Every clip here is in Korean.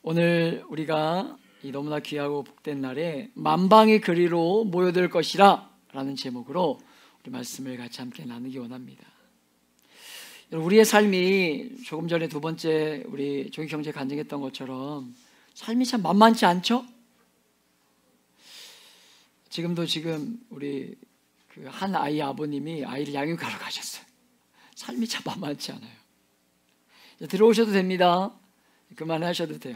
오늘 우리가 이 너무나 귀하고 복된 날에 만방의 그리로 모여들 것이라 라는 제목으로 우리 말씀을 같이 함께 나누기 원합니다. 우리의 삶이 조금 전에 두 번째 우리 조기 형제 간증했던 것처럼 삶이 참 만만치 않죠? 지금 우리 그 한 아이 아버님이 아이를 양육하러 가셨어요. 삶이 참 만만치 않아요. 이제 들어오셔도 됩니다. 그만하셔도 돼요.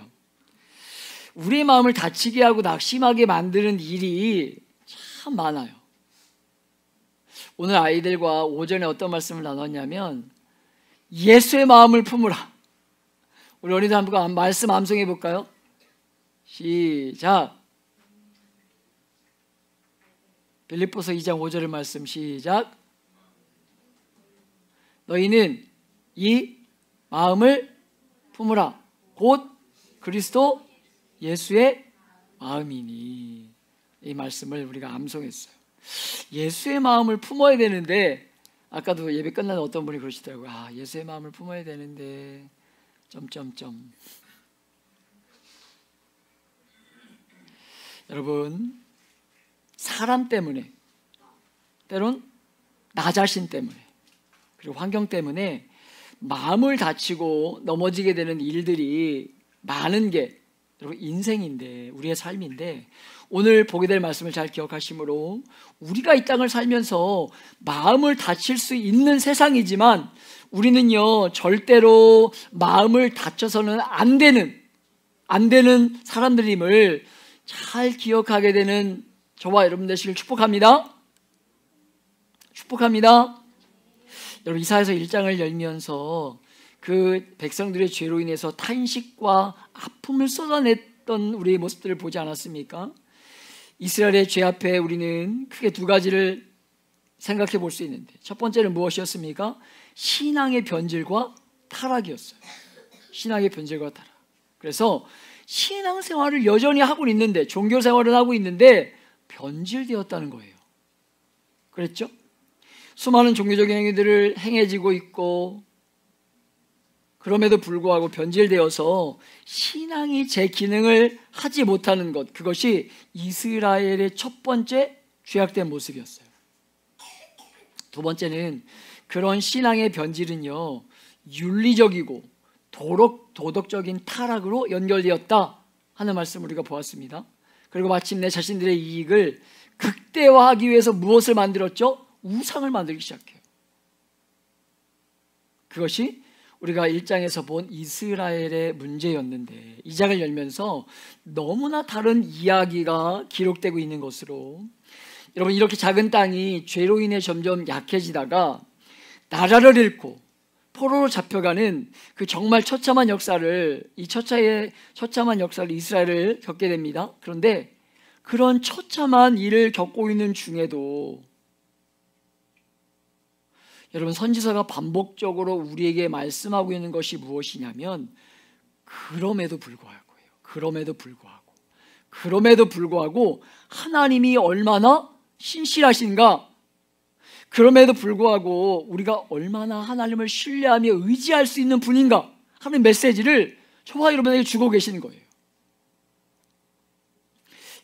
우리의 마음을 다치게 하고 낙심하게 만드는 일이 참 많아요. 오늘 아이들과 오전에 어떤 말씀을 나눴냐면 예수의 마음을 품으라. 우리 어린이들 한번 말씀 암송해 볼까요? 시작. 빌립보서 2장 5절의 말씀 시작. 너희는 이 마음을 품으라. 곧 그리스도 예수의 마음이니. 이 말씀을 우리가 암송했어요. 예수의 마음을 품어야 되는데 아까도 예배 끝나는 어떤 분이 그러시더라고요. 예수의 마음을 품어야 되는데 여러분, 사람 때문에, 때론 나 자신 때문에, 그리고 환경 때문에 마음을 다치고 넘어지게 되는 일들이 많은 게 여러분 인생인데, 우리의 삶인데, 오늘 보게 될 말씀을 잘 기억하시므로 우리가 이 땅을 살면서 마음을 다칠 수 있는 세상이지만 우리는요 절대로 마음을 다쳐서는 안 되는 사람들임을 잘 기억하게 되는 저와 여러분 되시길 축복합니다. 여러분 이사야서 1장을 열면서 그 백성들의 죄로 인해서 탄식과 아픔을 쏟아냈던 우리의 모습들을 보지 않았습니까? 이스라엘의 죄 앞에 우리는 크게 두 가지를 생각해 볼 수 있는데, 첫 번째는 무엇이었습니까? 신앙의 변질과 타락이었어요. 신앙의 변질과 타락. 그래서 신앙생활을 여전히 하고 있는데, 종교생활을 하고 있는데 변질되었다는 거예요. 그랬죠? 수많은 종교적인 행위들을 행해지고 있고, 그럼에도 불구하고 변질되어서 신앙이 제 기능을 하지 못하는 것, 그것이 이스라엘의 첫 번째 죄악된 모습이었어요. 두 번째는 그런 신앙의 변질은요 윤리적이고 도덕적인 타락으로 연결되었다 하는 말씀을 우리가 보았습니다. 그리고 마침내 자신들의 이익을 극대화하기 위해서 무엇을 만들었죠? 우상을 만들기 시작해요. 그것이 우리가 1장에서 본 이스라엘의 문제였는데, 2장을 열면서 너무나 다른 이야기가 기록되고 있는 것으로, 여러분 이렇게 작은 땅이 죄로 인해 점점 약해지다가 나라를 잃고 포로로 잡혀가는 그 정말 처참한 역사를, 이 처참한 역사를 이스라엘을 겪게 됩니다. 그런데 그런 처참한 일을 겪고 있는 중에도 여러분 선지서가 반복적으로 우리에게 말씀하고 있는 것이 무엇이냐면, 그럼에도 불구하고 하나님이 얼마나 신실하신가, 그럼에도 불구하고 우리가 얼마나 하나님을 신뢰하며 의지할 수 있는 분인가 하는 메시지를 저와 여러분에게 주고 계시는 거예요.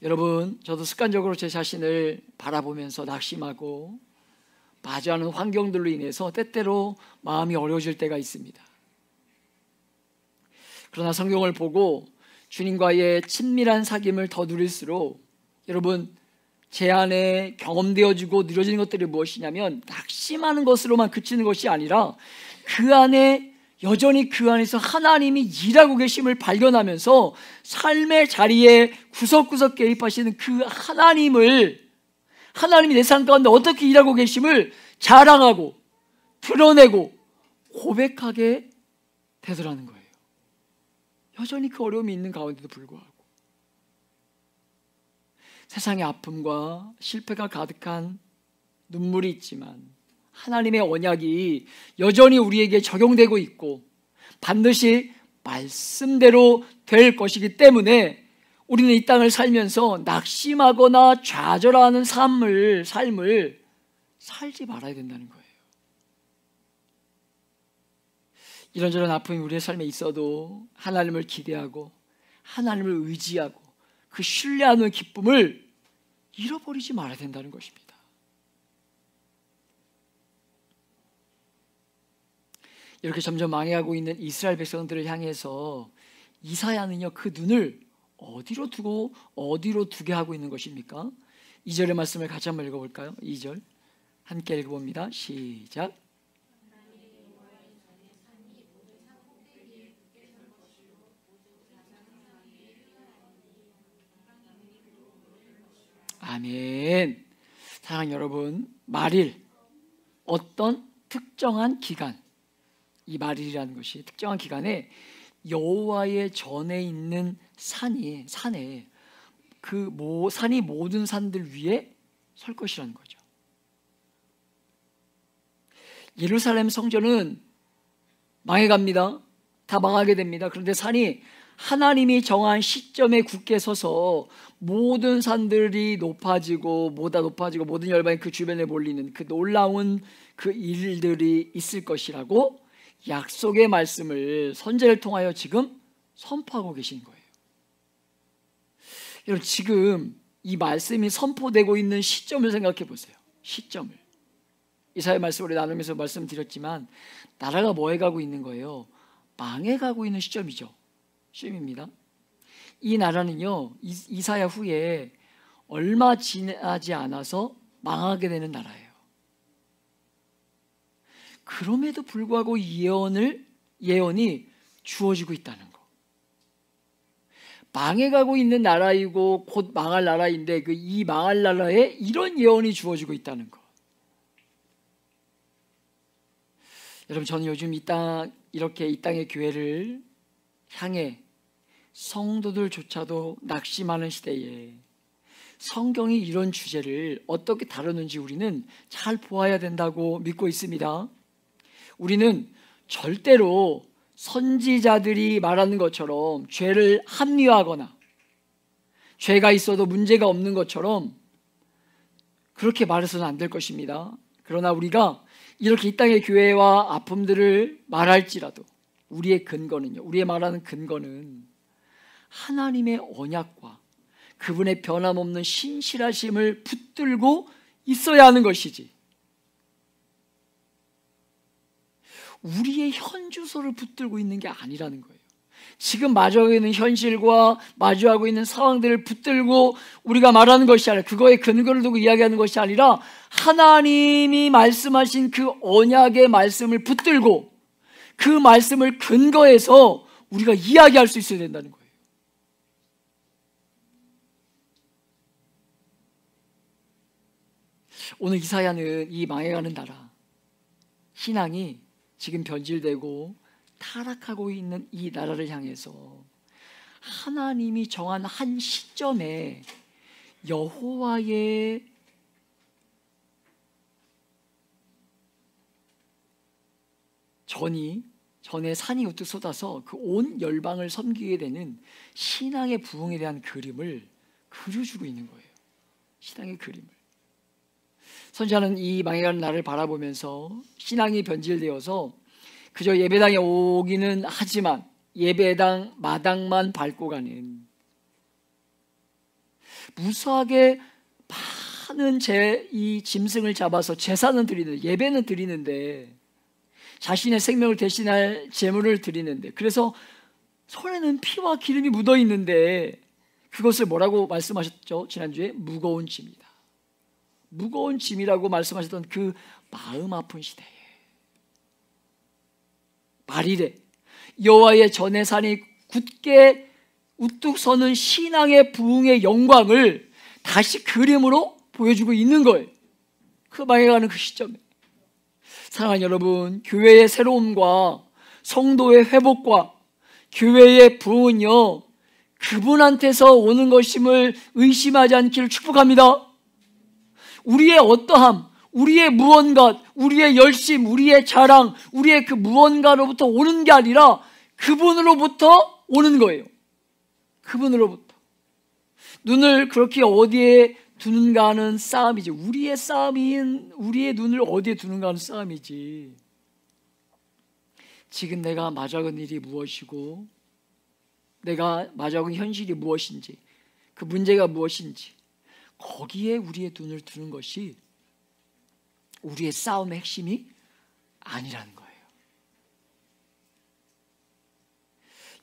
여러분, 저도 습관적으로 제 자신을 바라보면서 낙심하고 마주하는 환경들로 인해서 때때로 마음이 어려워질 때가 있습니다. 그러나 성경을 보고 주님과의 친밀한 사귐을 더 누릴수록 여러분 제 안에 경험되어지고 누려지는 것들이 무엇이냐면, 낙심하는 것으로만 그치는 것이 아니라 그 안에 여전히 그 안에서 하나님이 일하고 계심을 발견하면서 삶의 자리에 구석구석 개입하시는 그 하나님이 내 삶 가운데 어떻게 일하고 계심을 자랑하고 드러내고 고백하게 되더라는 거예요. 여전히 그 어려움이 있는 가운데도 불구하고 세상의 아픔과 실패가 가득한 눈물이 있지만 하나님의 언약이 여전히 우리에게 적용되고 있고 반드시 말씀대로 될 것이기 때문에 우리는 이 땅을 살면서 낙심하거나 좌절하는 삶을 살지 말아야 된다는 거예요. 이런저런 아픔이 우리의 삶에 있어도 하나님을 기대하고 하나님을 의지하고 그 신뢰하는 기쁨을 잃어버리지 말아야 된다는 것입니다. 이렇게 점점 망해가고 있는 이스라엘 백성들을 향해서 이사야는요, 그 눈을 어디로 두고 어디로 두게 하고 있는 것입니까? 2절의 말씀을 같이 한번 읽어볼까요? 2절 함께 읽어봅니다. 시작. 아멘. 사랑하는 여러분, 말일, 어떤 특정한 기간, 이 말일이라는 것이 특정한 기간에 여호와의 전에 있는 산에 산이 모든 산들 위에 설 것이라는 거죠. 예루살렘 성전은 망해갑니다. 다 망하게 됩니다. 그런데 산이 하나님이 정한 시점에 굳게 서서 모든 산들이 높아지고 모든 열방이 그 주변에 몰리는 그 놀라운 그 일들이 있을 것이라고 약속의 말씀을 선지자를 통하여 지금 선포하고 계신 거예요. 여러분, 지금 이 말씀이 선포되고 있는 시점을 생각해 보세요. 시점을. 이사야 말씀을 나누면서 말씀드렸지만 나라가 뭐 해가고 있는 거예요? 망해가고 있는 시점이죠. 시점입니다. 이 나라는요, 이사야 후에 얼마 지나지 않아서 망하게 되는 나라예요. 그럼에도 불구하고 예언이 주어지고 있다는 거. 망해가고 있는 나라이고 곧 망할 나라인데 이 망할 나라에 이런 예언이 주어지고 있다는 거. 여러분, 저는 요즘 이 땅의 교회를 향해 성도들조차도 낙심하는 시대에 성경이 이런 주제를 어떻게 다루는지 우리는 잘 보아야 된다고 믿고 있습니다. 우리는 절대로 선지자들이 말하는 것처럼 죄를 합리화하거나 죄가 있어도 문제가 없는 것처럼 그렇게 말해서는 안 될 것입니다. 그러나 우리가 이렇게 이 땅의 교회와 아픔들을 말할지라도 우리의 말하는 근거는 하나님의 언약과 그분의 변함없는 신실하심을 붙들고 있어야 하는 것이지, 우리의 현주소를 붙들고 있는 게 아니라는 거예요. 지금 마주하고 있는 현실과 마주하고 있는 상황들을 붙들고 우리가 말하는 것이 아니라, 그거에 근거를 두고 이야기하는 것이 아니라 하나님이 말씀하신 그 언약의 말씀을 붙들고 그 말씀을 근거해서 우리가 이야기할 수 있어야 된다는 거예요. 오늘 이사야는 이 망해가는 나라, 신앙이 지금 변질되고 타락하고 있는 이 나라를 향해서 하나님이 정한 한 시점에 여호와의 전에 산이 우뚝 쏟아서 그 온 열방을 섬기게 되는 신앙의 부흥에 대한 그림을 그려주고 있는 거예요. 신앙의 그림을. 선지자는 이 망해가는 나를 바라보면서 신앙이 변질되어서 그저 예배당에 오기는 하지만 예배당 마당만 밟고 가는, 무수하게 많은 이 짐승을 잡아서 제사는 드리는데, 예배는 드리는데, 자신의 생명을 대신할 제물을 드리는데, 그래서 손에는 피와 기름이 묻어 있는데 그것을 뭐라고 말씀하셨죠? 지난주에 무거운 짐이다. 무거운 짐이라고 말씀하셨던 그 마음 아픈 시대에 말일에 여호와의 전의 산이 굳게 우뚝 서는 신앙의 부흥의 영광을 다시 그림으로 보여주고 있는 거예요. 그 망해가는 그 시점에. 사랑하는 여러분, 교회의 새로움과 성도의 회복과 교회의 부흥은요, 그분한테서 오는 것임을 의심하지 않기를 축복합니다. 우리의 어떠함, 우리의 무언가, 우리의 열심, 우리의 자랑, 우리의 그 무언가로부터 오는 게 아니라 그분으로부터 오는 거예요. 그분으로부터. 눈을 그렇게 어디에 두는가 하는 싸움이지, 우리의 싸움인 우리의 눈을 어디에 두는가 하는 싸움이지, 지금 내가 맞아간 일이 무엇이고 내가 마주하고 있는 현실이 무엇인지, 그 문제가 무엇인지, 거기에 우리의 눈을 두는 것이 우리의 싸움의 핵심이 아니라는 거예요.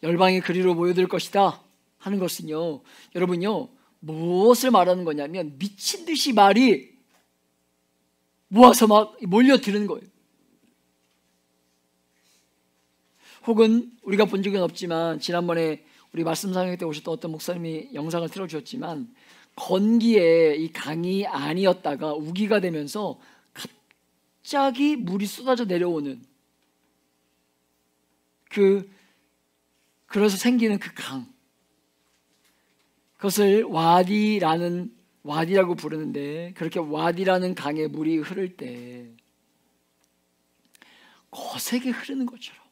열방이 그리로 모여들 것이다 하는 것은요, 여러분요, 무엇을 말하는 거냐면 미친 듯이 말이 모아서 막 몰려드는 거예요. 혹은 우리가 본 적은 없지만 지난번에 우리 말씀 상영 때 오셨던 어떤 목사님이 영상을 틀어주셨지만, 건기에 이 강이 아니었다가 우기가 되면서 갑자기 물이 쏟아져 내려오는 그래서 생기는 그 강, 그것을 와디라고 부르는데, 그렇게 와디라는 강에 물이 흐를 때 거세게 흐르는 것처럼,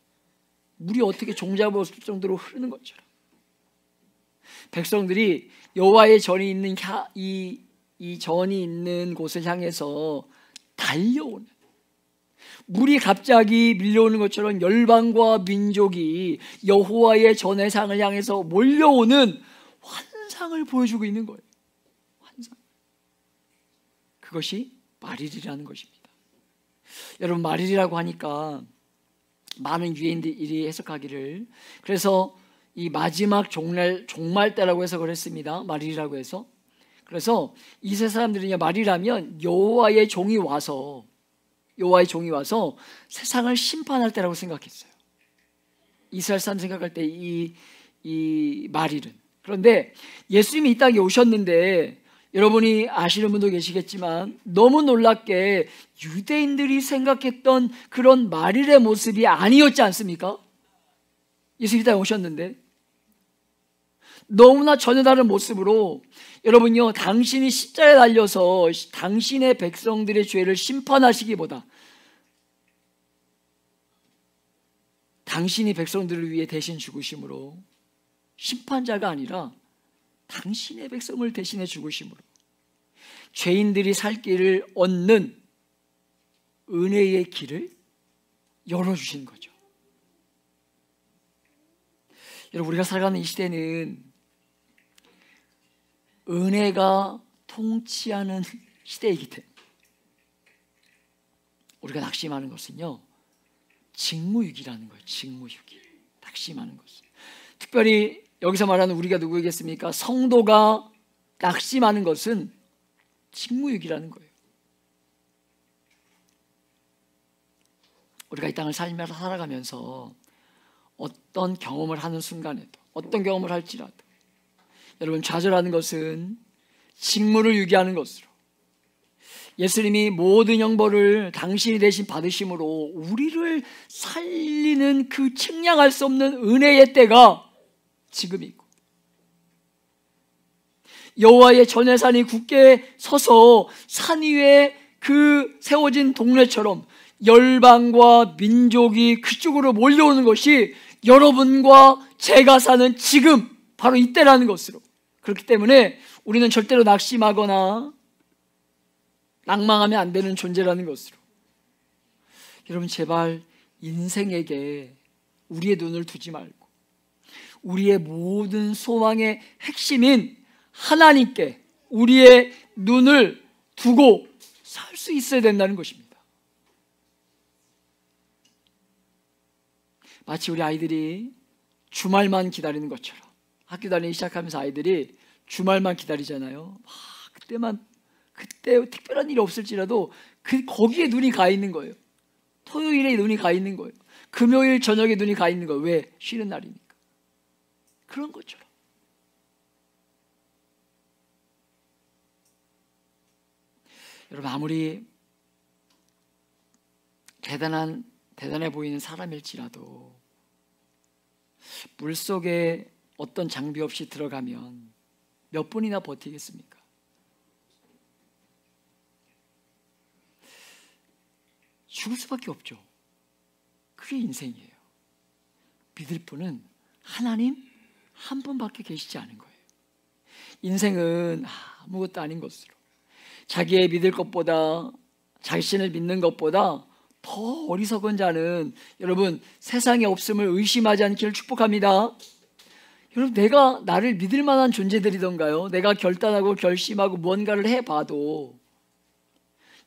물이 어떻게 종잡을 수 없을 정도로 흐르는 것처럼 백성들이 여호와의 전이 있는 이 전이 있는 곳을 향해서 달려오는, 물이 갑자기 밀려오는 것처럼 열방과 민족이 여호와의 전의 상을 향해서 몰려오는 환상을 보여주고 있는 거예요. 환상. 그것이 말일이라는 것입니다. 여러분, 말일이라고 하니까 많은 유대인들이 해석하기를, 그래서 이 마지막 종말 때라고 해석을 했습니다. 말일이라고 해서. 그래서 이세 사람들이 말이라면 여호와의 종이 와서 세상을 심판할 때라고 생각했어요. 이스라엘 사람 생각할 때 이 말일은. 그런데 예수님이 이 땅에 오셨는데, 여러분이 아시는 분도 계시겠지만 너무 놀랍게 유대인들이 생각했던 그런 말일의 모습이 아니었지 않습니까? 예수님이 이 땅에 오셨는데 너무나 전혀 다른 모습으로, 여러분요, 당신이 십자가에 달려서 당신의 백성들의 죄를 심판하시기보다 당신이 백성들을 위해 대신 죽으심으로, 심판자가 아니라 당신의 백성을 대신해 죽으심으로 죄인들이 살 길을 얻는 은혜의 길을 열어주신 거죠. 여러분, 우리가 살아가는 이 시대는 은혜가 통치하는 시대이기 때문에 우리가 낙심하는 것은요, 직무유기라는 거예요. 직무유기. 낙심하는 것은. 특별히 여기서 말하는 우리가 누구이겠습니까? 성도가 낙심하는 것은 직무유기라는 거예요. 우리가 이 땅을 살아가면서 어떤 경험을 하는 순간에도, 어떤 경험을 할지라도, 여러분, 좌절하는 것은 직무를 유기하는 것으로, 예수님이 모든 형벌을 당신이 대신 받으심으로 우리를 살리는 그 측량할 수 없는 은혜의 때가 지금 있고, 여호와의 전의 산이 굳게 서서 산 위에 그 세워진 동네처럼 열방과 민족이 그쪽으로 몰려오는 것이 여러분과 제가 사는 지금 바로 이때라는 것으로, 그렇기 때문에 우리는 절대로 낙심하거나 낭망하면 안 되는 존재라는 것으로, 여러분, 제발 인생에게 우리의 눈을 두지 말고 우리의 모든 소망의 핵심인 하나님께 우리의 눈을 두고 살 수 있어야 된다는 것입니다. 마치 우리 아이들이 주말만 기다리는 것처럼, 학교 다니기 시작하면서 아이들이 주말만 기다리잖아요. 그때 특별한 일이 없을지라도 거기에 눈이 가 있는 거예요. 토요일에 눈이 가 있는 거예요. 금요일 저녁에 눈이 가 있는 거예요. 왜? 쉬는 날이니까. 그런 것처럼 여러분, 아무리 대단해 보이는 사람일지라도 물속에 어떤 장비 없이 들어가면 몇 분이나 버티겠습니까? 죽을 수밖에 없죠. 그게 인생이에요. 믿을 분은 하나님 한 분밖에 계시지 않은 거예요. 인생은 아무것도 아닌 것으로, 자기의 믿을 것보다, 자신을 믿는 것보다 더 어리석은 자는, 여러분, 세상에 없음을 의심하지 않기를 축복합니다. 여러분, 내가 나를 믿을 만한 존재들이던가요? 내가 결단하고 결심하고 무언가를 해봐도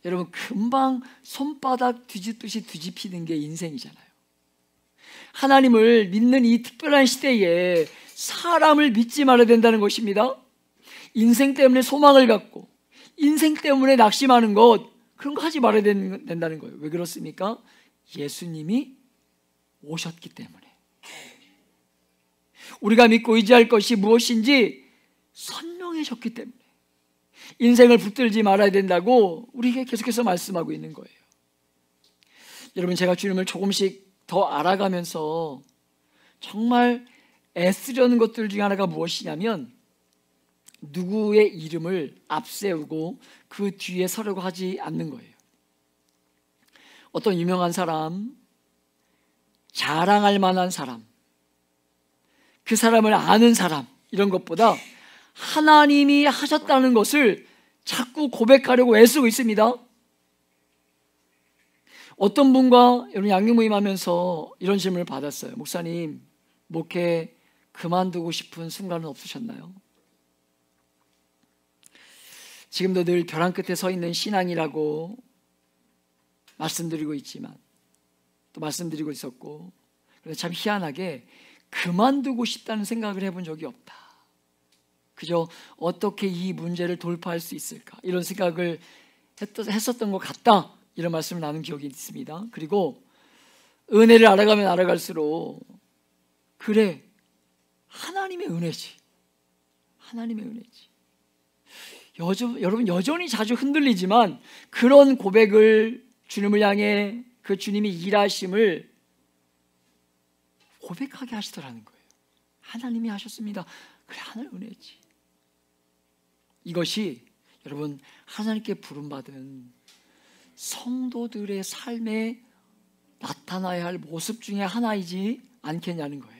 여러분, 금방 손바닥 뒤집듯이 뒤집히는 게 인생이잖아요. 하나님을 믿는 이 특별한 시대에 사람을 믿지 말아야 된다는 것입니다. 인생 때문에 소망을 갖고 인생 때문에 낙심하는 것, 그런 거 하지 말아야 된다는 거예요. 왜 그렇습니까? 예수님이 오셨기 때문에. 우리가 믿고 의지할 것이 무엇인지 선명해졌기 때문에 인생을 붙들지 말아야 된다고 우리에게 계속해서 말씀하고 있는 거예요. 여러분, 제가 주님을 조금씩 더 알아가면서 정말 애쓰려는 것들 중에 하나가 무엇이냐면, 누구의 이름을 앞세우고 그 뒤에 서려고 하지 않는 거예요. 어떤 유명한 사람, 자랑할 만한 사람, 그 사람을 아는 사람, 이런 것보다 하나님이 하셨다는 것을 자꾸 고백하려고 애쓰고 있습니다. 어떤 분과 여러분 양육 모임하면서 이런 질문을 받았어요. 목사님, 목회 그만두고 싶은 순간은 없으셨나요? 지금도 늘 벼랑 끝에 서 있는 신앙이라고 말씀드리고 있지만, 또 말씀드리고 있었고, 그래서 참 희한하게 그만두고 싶다는 생각을 해본 적이 없다. 그저 어떻게 이 문제를 돌파할 수 있을까, 이런 생각을 했었던 것 같다, 이런 말씀을 나눈 기억이 있습니다. 그리고 은혜를 알아가면 알아갈수록, 그래, 하나님의 은혜지, 하나님의 은혜지. 여러분, 여전히 자주 흔들리지만 그런 고백을, 주님을 향해 그 주님이 일하심을 고백하게 하시더라는 거예요. 하나님이 하셨습니다. 그래, 하늘 은혜지. 이것이 여러분, 하나님께 부름받은 성도들의 삶에 나타나야 할 모습 중에 하나이지 않겠냐는 거예요.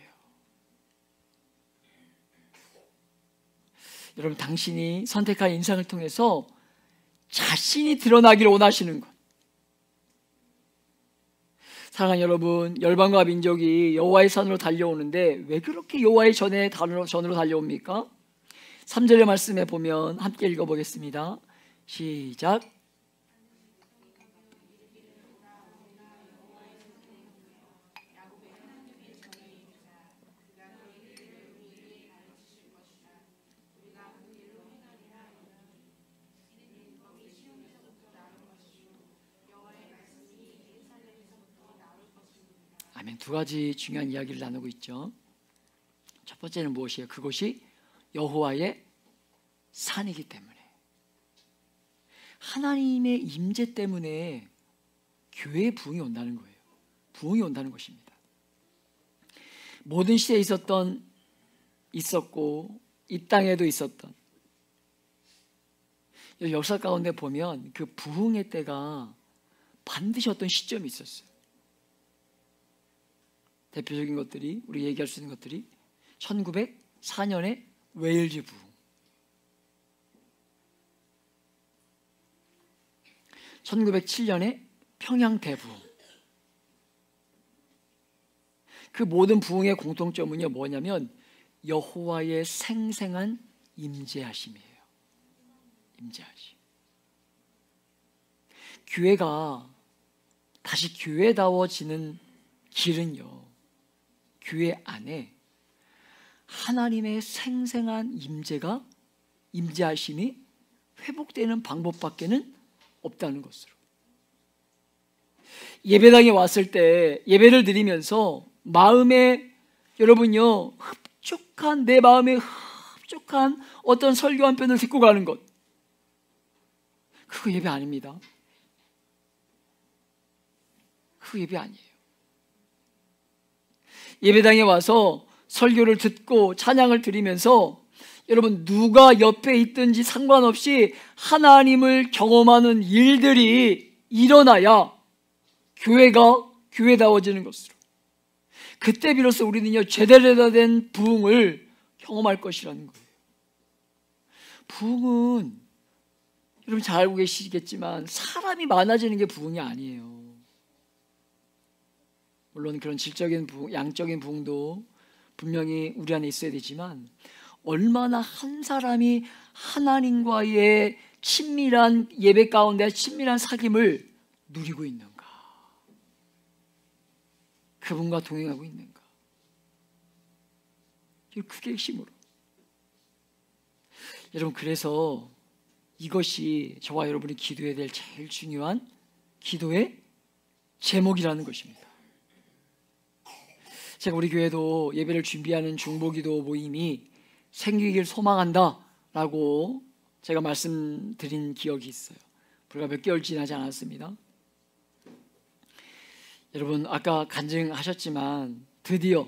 여러분, 당신이 선택한 인생을 통해서 자신이 드러나기를 원하시는 것. 사랑하는 여러분, 열방과 민족이 여호와의 산으로 달려오는데 왜 그렇게 여호와의 전으로 달려옵니까? 3절의 말씀에 보면 함께 읽어보겠습니다. 시작. 아멘. 두 가지 중요한 이야기를 나누고 있죠. 첫 번째는 무엇이에요? 그것이 여호와의 산이기 때문에, 하나님의 임재 때문에 교회에 부흥이 온다는 거예요. 부흥이 온다는 것입니다. 모든 시대에 있었고 이 땅에도 있었던, 역사 가운데 보면 그 부흥의 때가 반드시 어떤 시점이 있었어요. 대표적인 것들이, 우리 얘기할 수 있는 것들이 1904년에 웨일즈 부흥, 1907년에 평양 대부흥. 그 모든 부흥의 공통점은요, 뭐냐면 여호와의 생생한 임재하심이에요. 임재하심. 교회가 다시 교회다워지는 길은요, 교회 안에 하나님의 생생한 임재하심이 회복되는 방법밖에는 없다는 것으로. 예배당에 왔을 때 예배를 드리면서 마음에, 여러분요, 내 마음에 흡족한 어떤 설교 한 편을 듣고 가는 것, 그거 예배 아닙니다. 그거 예배 아니에요. 예배당에 와서 설교를 듣고 찬양을 드리면서 여러분, 누가 옆에 있든지 상관없이 하나님을 경험하는 일들이 일어나야 교회가 교회다워지는 것으로, 그때 비로소 우리는요, 제대로 된 부흥을 경험할 것이라는 거예요. 부흥은 여러분 잘 알고 계시겠지만 사람이 많아지는 게 부흥이 아니에요. 물론 그런 질적인 부흥, 양적인 부흥도 분명히 우리 안에 있어야 되지만 얼마나 한 사람이 하나님과의 친밀한 예배 가운데 친밀한 사귐을 누리고 있는가, 그분과 동행하고 있는가, 그게 핵심으로. 여러분, 그래서 이것이 저와 여러분이 기도해야 될 제일 중요한 기도의 제목이라는 것입니다. 제가 우리 교회도 예배를 준비하는 중보기도 모임이 생기길 소망한다 라고 제가 말씀드린 기억이 있어요. 불과 몇 개월 지나지 않았습니다. 여러분, 아까 간증하셨지만 드디어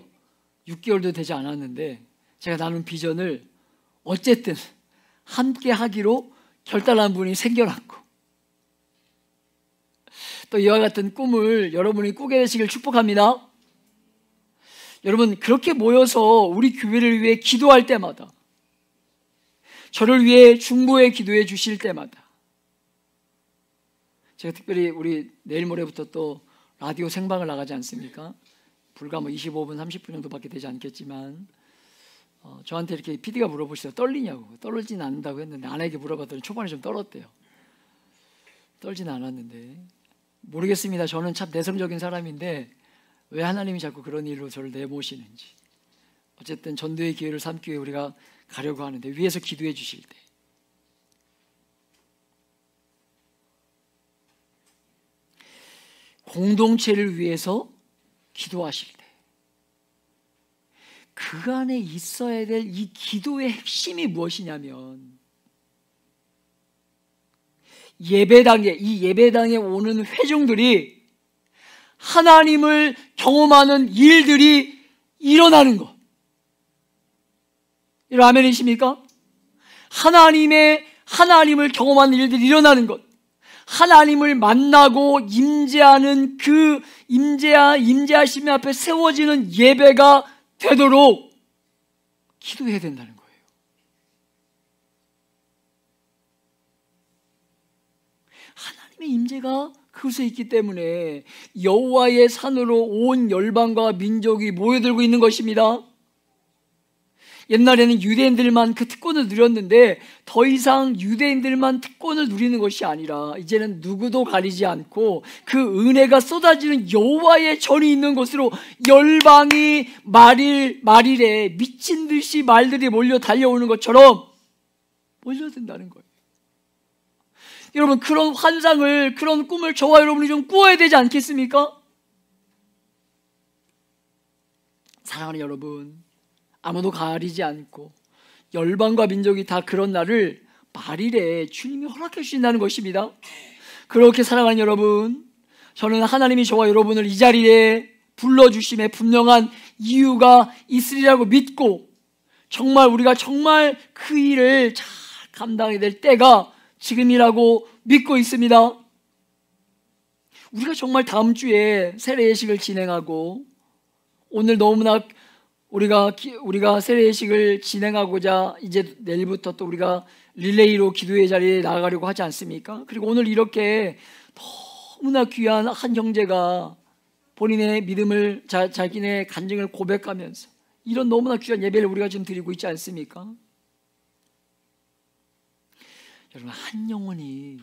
6개월도 되지 않았는데 제가 나눈 비전을 어쨌든 함께 하기로 결단한 분이 생겨났고, 또 이와 같은 꿈을 여러분이 꾸게 되시길 축복합니다. 여러분, 그렇게 모여서 우리 교회를 위해 기도할 때마다, 저를 위해 중보에 기도해 주실 때마다, 제가 특별히 우리 내일 모레부터 또 라디오 생방을 나가지 않습니까? 불과 25분 30분 정도밖에 되지 않겠지만 저한테 이렇게 PD가 물어보시더라고요. 떨리냐고. 떨지는 않는다고 했는데 아내에게 물어봤더니 초반에 좀 떨었대요. 떨지는 않았는데 모르겠습니다. 저는 참 내성적인 사람인데 왜 하나님이 자꾸 그런 일로 저를 내모시는지. 어쨌든 전도의 기회를 삼기 위해 우리가 가려고 하는데, 위에서 기도해 주실 때 공동체를 위해서 기도하실 때 그 안에 있어야 될 이 기도의 핵심이 무엇이냐면, 이 예배당에 오는 회중들이 하나님을 경험하는 일들이 일어나는 것. 여러분, 아멘이십니까? 하나님을 경험하는 일들이 일어나는 것. 하나님을 만나고 임재하는 그 임재하심 앞에 세워지는 예배가 되도록 기도해야 된다는 거예요. 하나님의 임재가 그곳에 있기 때문에 여호와의 산으로 온 열방과 민족이 모여들고 있는 것입니다. 옛날에는 유대인들만 그 특권을 누렸는데 더 이상 유대인들만 특권을 누리는 것이 아니라 이제는 누구도 가리지 않고 그 은혜가 쏟아지는 여호와의 전이 있는 곳으로 열방이 말일에 미친 듯이 말들이 몰려 달려오는 것처럼 몰려든다는 거예요. 여러분, 그런 환상을, 그런 꿈을 저와 여러분이 좀 꾸어야 되지 않겠습니까? 사랑하는 여러분, 아무도 가리지 않고 열방과 민족이 다 그런 날을 말일에 주님이 허락해 주신다는 것입니다. 그렇게 사랑하는 여러분, 저는 하나님이 저와 여러분을 이 자리에 불러주심에 분명한 이유가 있으리라고 믿고, 정말 우리가 정말 그 일을 잘 감당해야 될 때가 지금이라고 믿고 있습니다. 우리가 정말 다음 주에 세례 예식을 진행하고, 오늘 너무나 우리가 세례 예식을 진행하고자 이제 내일부터 또 우리가 릴레이로 기도의 자리에 나가려고 하지 않습니까? 그리고 오늘 이렇게 너무나 귀한 한 형제가 본인의 믿음을, 자기네 간증을 고백하면서 이런 너무나 귀한 예배를 우리가 지금 드리고 있지 않습니까? 여러분, 한 영혼이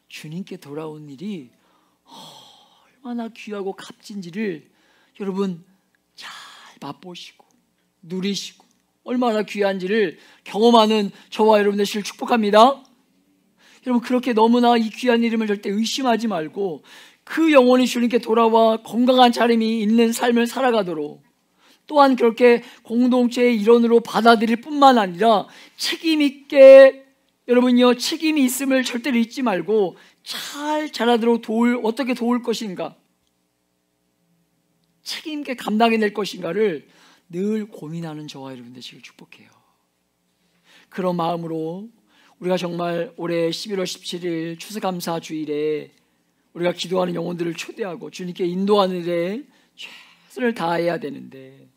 주님께 돌아온 일이 얼마나 귀하고 값진지를 여러분 잘 맛보시고 누리시고 얼마나 귀한지를 경험하는 저와 여러분 되시길 축복합니다. 여러분, 그렇게 너무나 이 귀한 이름을 절대 의심하지 말고 그 영혼이 주님께 돌아와 건강한 자림이 있는 삶을 살아가도록, 또한 그렇게 공동체의 일원으로 받아들일 뿐만 아니라 책임 있게, 여러분요, 책임이 있음을 절대로 잊지 말고 잘 자라도록 어떻게 도울 것인가, 책임 있게 감당해낼 것인가를 늘 고민하는 저와 여러분 되시길 축복해요. 그런 마음으로 우리가 정말 올해 11월 17일 추수감사 주일에 우리가 기도하는 영혼들을 초대하고 주님께 인도하는 일에 최선을 다해야 되는데,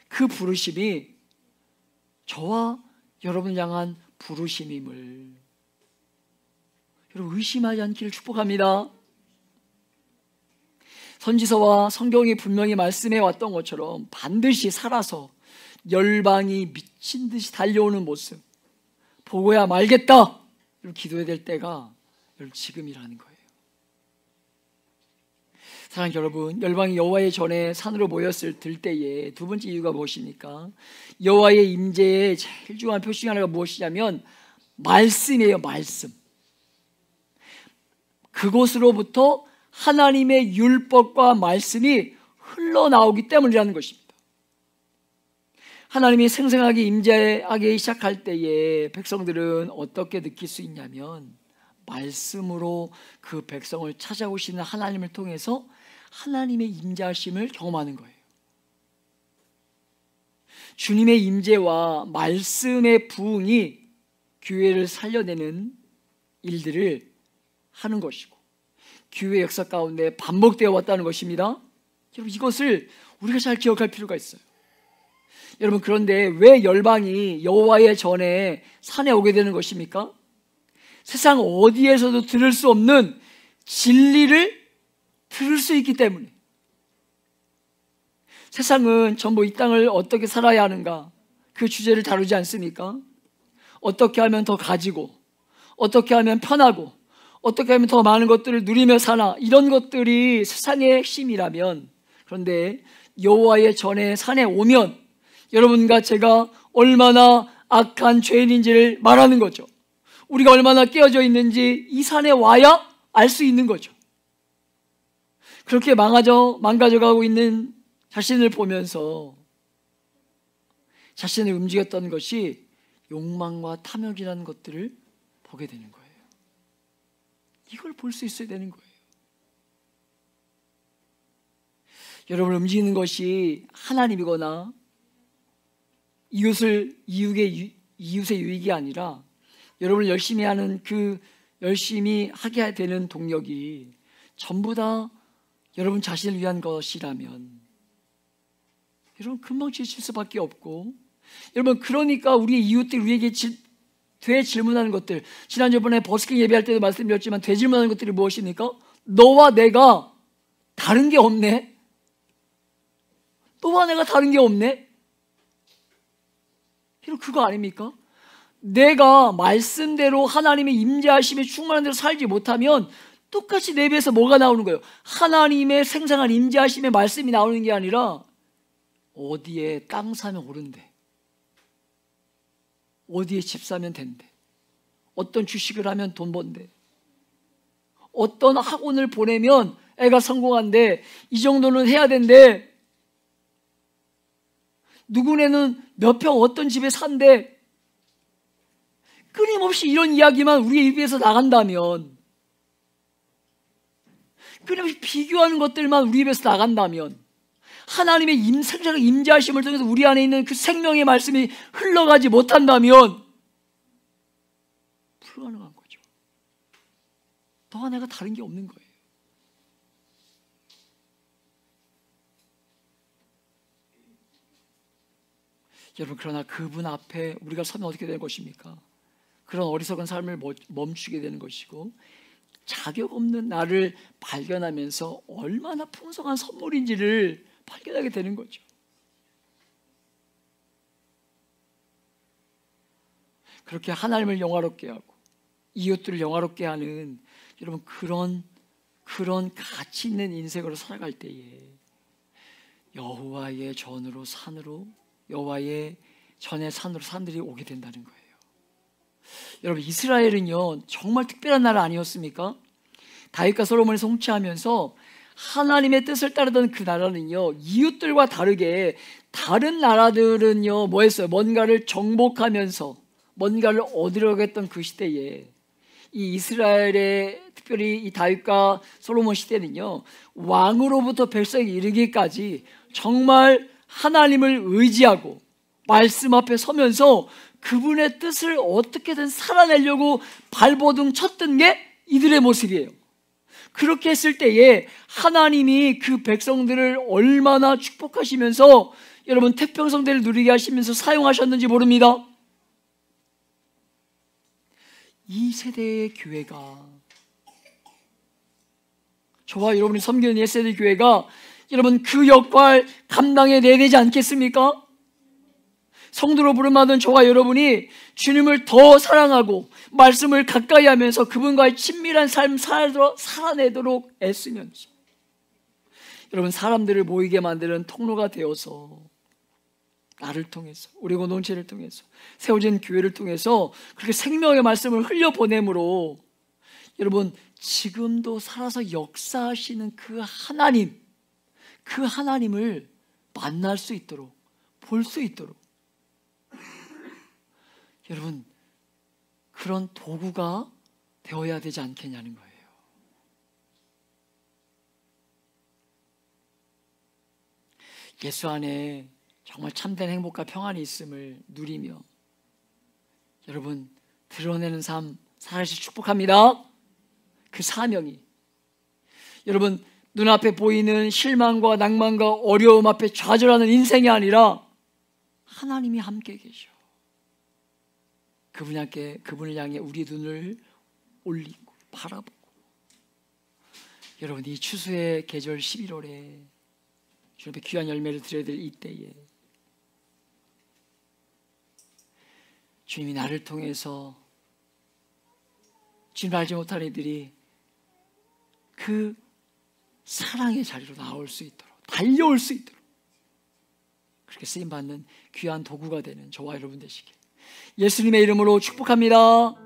그 부르심이 저와 여러분을 향한 부르심임을 여러분 의심하지 않기를 축복합니다. 선지서와 성경이 분명히 말씀해 왔던 것처럼 반드시 살아서 열방이 미친 듯이 달려오는 모습 보고야 말겠다 이렇게 기도해야 될 때가 지금이라는 거예요. 사랑하는 여러분, 열방이 여호와의 전에 산으로 모였을 때에 두 번째 이유가 무엇입니까? 여호와의 임재의 제일 중요한 표시 중 하나가 무엇이냐면 말씀이에요. 말씀. 그곳으로부터 하나님의 율법과 말씀이 흘러나오기 때문이라는 것입니다. 하나님이 생생하게 임재하기 시작할 때에 백성들은 어떻게 느낄 수 있냐면 말씀으로 그 백성을 찾아오시는 하나님을 통해서 하나님의 임재하심을 경험하는 거예요. 주님의 임재와 말씀의 부흥이 교회를 살려내는 일들을 하는 것이고 교회 역사 가운데 반복되어 왔다는 것입니다. 여러분, 이것을 우리가 잘 기억할 필요가 있어요. 여러분, 그런데 왜 열방이 여호와의 전에 산에 오게 되는 것입니까? 세상 어디에서도 들을 수 없는 진리를 들을 수 있기 때문에. 세상은 전부 이 땅을 어떻게 살아야 하는가 그 주제를 다루지 않습니까? 어떻게 하면 더 가지고, 어떻게 하면 편하고, 어떻게 하면 더 많은 것들을 누리며 사나, 이런 것들이 세상의 핵심이라면, 그런데 여호와의 전에 산에 오면 여러분과 제가 얼마나 악한 죄인인지를 말하는 거죠. 우리가 얼마나 깨어져 있는지 이 산에 와야 알 수 있는 거죠. 그렇게 망가져가고 있는 자신을 보면서 자신을 움직였던 것이 욕망과 탐욕이라는 것들을 보게 되는 거예요. 이걸 볼 수 있어야 되는 거예요. 여러분을 움직이는 것이 하나님이거나 이웃의 유익이 아니라 여러분을 열심히 하는 그 열심히 하게 되는 동력이 전부 다 여러분 자신을 위한 것이라면 여러분 금방 지칠 수밖에 없고, 여러분 그러니까 우리의 이웃들이 우리에게 되질문하는 것들, 지난주번에 버스킹 예배할 때도 말씀드렸지만 되질문하는 것들이 무엇입니까? 너와 내가 다른 게 없네? 너와 내가 다른 게 없네? 여러분 그거 아닙니까? 내가 말씀대로 하나님의 임재하심에 충만한 대로 살지 못하면 똑같이 내 입에서 뭐가 나오는 거예요? 하나님의 생생한 임재하심의 말씀이 나오는 게 아니라 어디에 땅 사면 오른대, 어디에 집 사면 된대, 어떤 주식을 하면 돈 번대, 어떤 학원을 보내면 애가 성공한대, 이 정도는 해야 된대, 누구네는 몇 평 어떤 집에 산대. 끊임없이 이런 이야기만 우리의 입에서 나간다면, 끊임없이 비교하는 것들만 우리 입에서 나간다면, 하나님의 생생한 임재하심을 통해서 우리 안에 있는 그 생명의 말씀이 흘러가지 못한다면 불가능한 거죠. 너와 내가 다른 게 없는 거예요. 여러분, 그러나 그분 앞에 우리가 서면 어떻게 되는 것입니까? 그런 어리석은 삶을 멈추게 되는 것이고, 자격 없는 나를 발견하면서 얼마나 풍성한 선물인지를 발견하게 되는 거죠. 그렇게 하나님을 영화롭게 하고 이웃들을 영화롭게 하는 여러분 그런 가치 있는 인생으로 살아갈 때에 여호와의 전으로 산으로, 여호와의 전의 산으로 사람들이 오게 된다는 거예요. 여러분, 이스라엘은요 정말 특별한 나라 아니었습니까? 다윗과 솔로몬이 통치하면서 하나님의 뜻을 따르던 그 나라는요, 이웃들과 다르게 다른 나라들은요 뭐 했어요? 뭔가를 정복하면서 뭔가를 얻으려고 했던 그 시대에 이 이스라엘의, 특별히 이 다윗과 솔로몬 시대는요, 왕으로부터 백성이 이르기까지 정말 하나님을 의지하고 말씀 앞에 서면서 그분의 뜻을 어떻게든 살아내려고 발버둥 쳤던 게 이들의 모습이에요. 그렇게 했을 때에 하나님이 그 백성들을 얼마나 축복하시면서 여러분 태평성대를 누리게 하시면서 사용하셨는지 모릅니다. 이 세대의 교회가 저와 여러분이 섬기는 예세대 교회가 여러분 그 역할 감당해내야 되지 않겠습니까? 성도로 부름받은 저와 여러분이 주님을 더 사랑하고 말씀을 가까이 하면서 그분과의 친밀한 삶 살아내도록 애쓰면서 여러분 사람들을 모이게 만드는 통로가 되어서 나를 통해서 우리 공동체를 통해서 세워진 교회를 통해서 그렇게 생명의 말씀을 흘려보내므로 여러분 지금도 살아서 역사하시는 그 하나님을 만날 수 있도록 볼 수 있도록 여러분 그런 도구가 되어야 되지 않겠냐는 거예요. 예수 안에 정말 참된 행복과 평안이 있음을 누리며 여러분 드러내는 삶 살아서 축복합니다. 그 사명이 여러분 눈앞에 보이는 실망과 낭만과 어려움 앞에 좌절하는 인생이 아니라 하나님이 함께 계셔. 그분을 향해 우리 눈을 올리고 바라보고 여러분 이 추수의 계절 11월에 주님 앞에 귀한 열매를 드려야 될 이때에 주님이 나를 통해서 주님을 알지 못한 이들이 그 사랑의 자리로 나올 수 있도록 달려올 수 있도록 그렇게 쓰임받는 귀한 도구가 되는 저와 여러분 되시길 예수님의 이름으로 축복합니다.